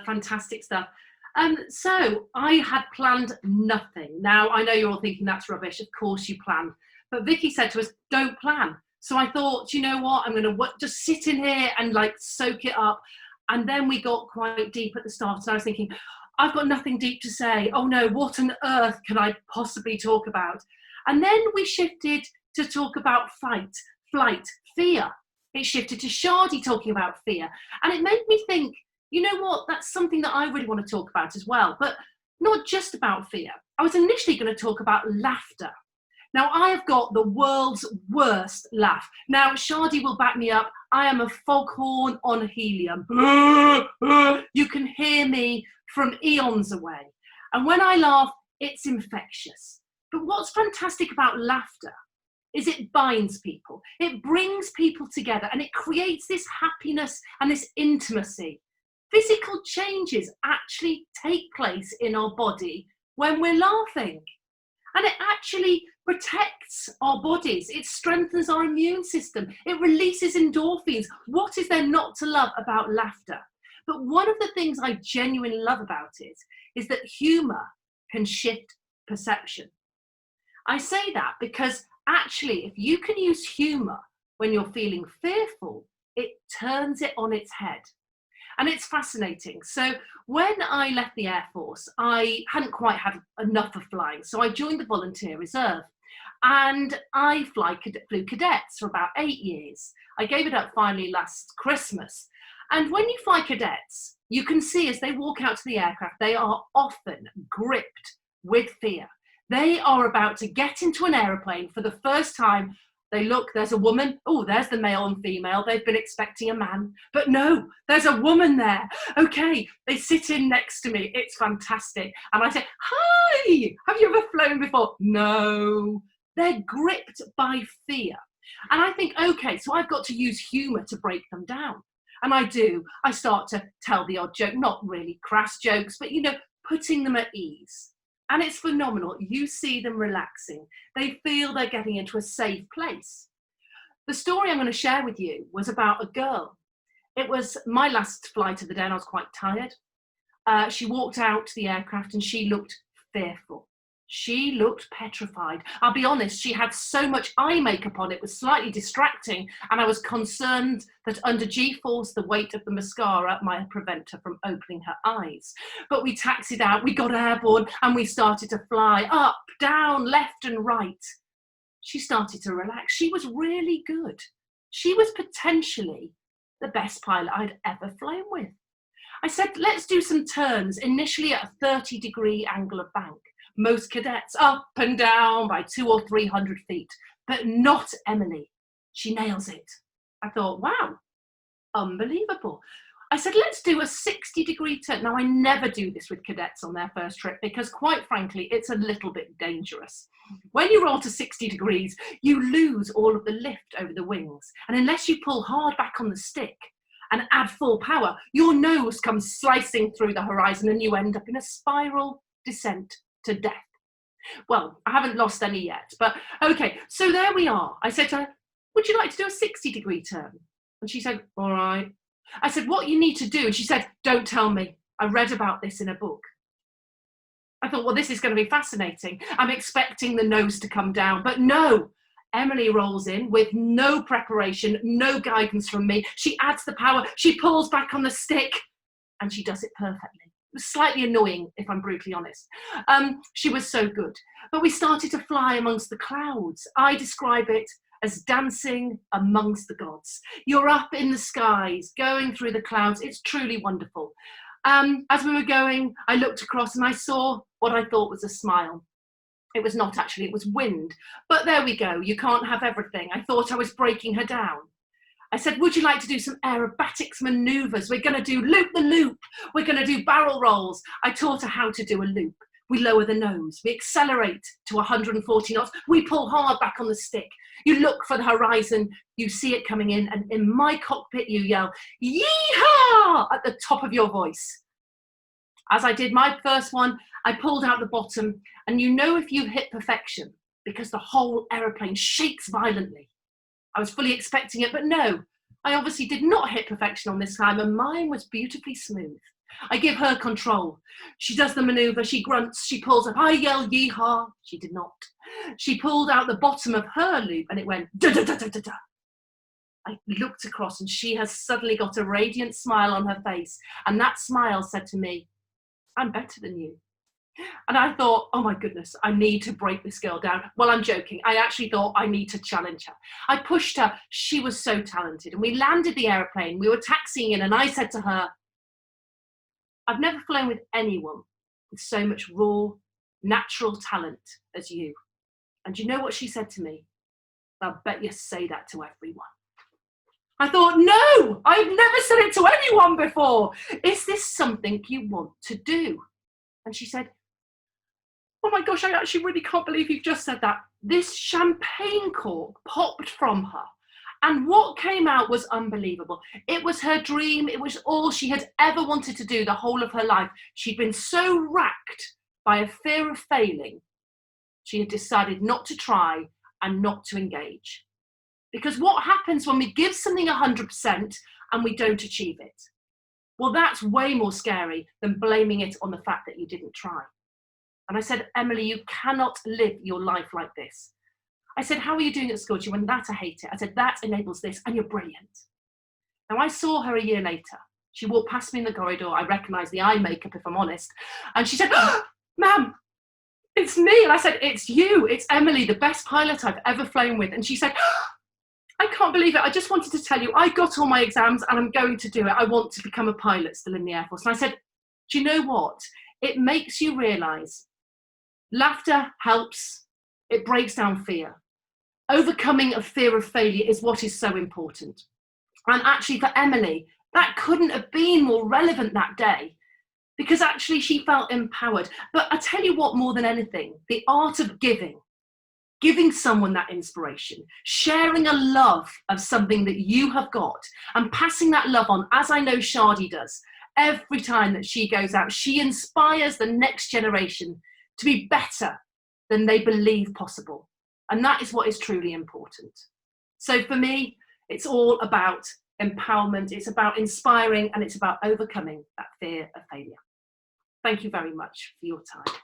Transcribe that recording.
Fantastic stuff. So I had planned nothing. Now, I know you're all thinking that's rubbish. Of course you planned. But Vikki said to us, don't plan. So I thought, you know what, I'm going to just sit in here and like soak it up. And then we got quite deep at the start. And I was thinking, I've got nothing deep to say. Oh no, what on earth can I possibly talk about? And then we shifted to talk about fight, flight, fear. It shifted to Shadi talking about fear. And it made me think, you know what, that's something that I really want to talk about as well, but not just about fear. I was initially going to talk about laughter. Now, I have got the world's worst laugh. Now, Shadi will back me up. I am a foghorn on helium. You can hear me from eons away. And when I laugh, it's infectious. But what's fantastic about laughter is it binds people. It brings people together and it creates this happiness and this intimacy. Physical changes actually take place in our body when we're laughing. And it actually protects our bodies. It strengthens our immune system. It releases endorphins. What is there not to love about laughter? But one of the things I genuinely love about it is that humour can shift perception. I say that because actually, if you can use humour when you're feeling fearful, it turns it on its head. And it's fascinating. So when I left the Air Force, I hadn't quite had enough of flying. So I joined the Volunteer Reserve and I flew cadets for about 8 years. I gave it up finally last Christmas. And when you fly cadets, you can see as they walk out to the aircraft, they are often gripped with fear. They are about to get into an aeroplane for the first time. They look, there's a woman. Oh, there's the male and female. They've been expecting a man. But no, there's a woman there. Okay, they sit in next to me. It's fantastic. And I say, hi, have you ever flown before? No. They're gripped by fear. And I think, okay, so I've got to use humour to break them down. And I do. I start to tell the odd joke, not really crass jokes, but, you know, putting them at ease. And it's phenomenal. You see them relaxing. They feel they're getting into a safe place. The story I'm going to share with you was about a girl. It was my last flight of the day and I was quite tired. She walked out to the aircraft and she looked fearful. She looked petrified. I'll be honest, she had so much eye makeup on, it was slightly distracting, and I was concerned that under G-force, the weight of the mascara might prevent her from opening her eyes. But we taxied out, we got airborne, and we started to fly up, down, left and right. She started to relax. She was really good. She was potentially the best pilot I'd ever flown with. I said, let's do some turns, initially at a 30-degree angle of bank. Most cadets up and down by 200 or 300 feet, but not Emily. She nails it. I thought, wow, unbelievable. I said, let's do a 60-degree turn. Now, I never do this with cadets on their first trip because, quite frankly, it's a little bit dangerous. When you roll to 60 degrees, you lose all of the lift over the wings. And unless you pull hard back on the stick and add full power, your nose comes slicing through the horizon and you end up in a spiral descent to death. Well, I haven't lost any yet, but okay, so there we are. I said to her, would you like to do a 60-degree turn? And she said, all right. I said, what you need to do, and she said, don't tell me. I read about this in a book. I thought, well, this is going to be fascinating. I'm expecting the nose to come down, but no. Emily rolls in with no preparation, no guidance from me. She adds the power, she pulls back on the stick, and she does it perfectly. It was slightly annoying, if I'm brutally honest. She was so good. But we started to fly amongst the clouds. I describe it as dancing amongst the gods. You're up in the skies, going through the clouds. It's truly wonderful. As we were going, I looked across and I saw what I thought was a smile. It was not actually, it was wind. But there we go. You can't have everything. I thought I was breaking her down. I said, would you like to do some aerobatics maneuvers? We're going to do loop the loop. We're going to do barrel rolls. I taught her how to do a loop. We lower the nose. We accelerate to 140 knots. We pull hard back on the stick. You look for the horizon. You see it coming in. And in my cockpit, you yell, yee-haw, at the top of your voice. As I did my first one, I pulled out the bottom. And you know if you hit perfection, because the whole aeroplane shakes violently. I was fully expecting it, but no, I obviously did not hit perfection on this time, and mine was beautifully smooth. I give her control. She does the maneuver, she grunts, she pulls up. I yell, yee-haw. She did not. She pulled out the bottom of her loop and it went da-da-da-da-da-da. I looked across and she has suddenly got a radiant smile on her face. And that smile said to me, I'm better than you. And I thought, oh my goodness, I need to break this girl down. Well, I'm joking. I actually thought I need to challenge her. I pushed her. She was so talented. And we landed the airplane. We were taxiing in and I said to her, I've never flown with anyone with so much raw, natural talent as you. And you know what she said to me? I bet you say that to everyone. I thought, no, I've never said it to anyone before. Is this something you want to do? And she said, oh my gosh, I actually really can't believe you've just said that. This champagne cork popped from her. And what came out was unbelievable. It was her dream. It was all she had ever wanted to do the whole of her life. She'd been so racked by a fear of failing. She had decided not to try and not to engage. Because what happens when we give something 100% and we don't achieve it? Well, that's way more scary than blaming it on the fact that you didn't try. And I said, Emily, you cannot live your life like this. I said, how are you doing at school? She went, that I hate it. I said, that enables this, and you're brilliant. Now, I saw her a year later. She walked past me in the corridor. I recognised the eye makeup, if I'm honest. And she said, oh, ma'am, it's me. And I said, it's you. It's Emily, the best pilot I've ever flown with. And she said, oh, I can't believe it. I just wanted to tell you, I got all my exams and I'm going to do it. I want to become a pilot still in the Air Force. And I said, do you know what? It makes you realise laughter helps. It breaks down fear. Overcoming a fear of failure is what is so important. And actually for Emily, that couldn't have been more relevant that day because actually she felt empowered. But I tell you what, more than anything, the art of giving someone that inspiration, sharing a love of something that you have got and passing that love on, as I know Shadi does. Every time that she goes out, she inspires the next generation to be better than they believe possible. And that is what is truly important. So for me, it's all about empowerment. It's about inspiring and it's about overcoming that fear of failure. Thank you very much for your time.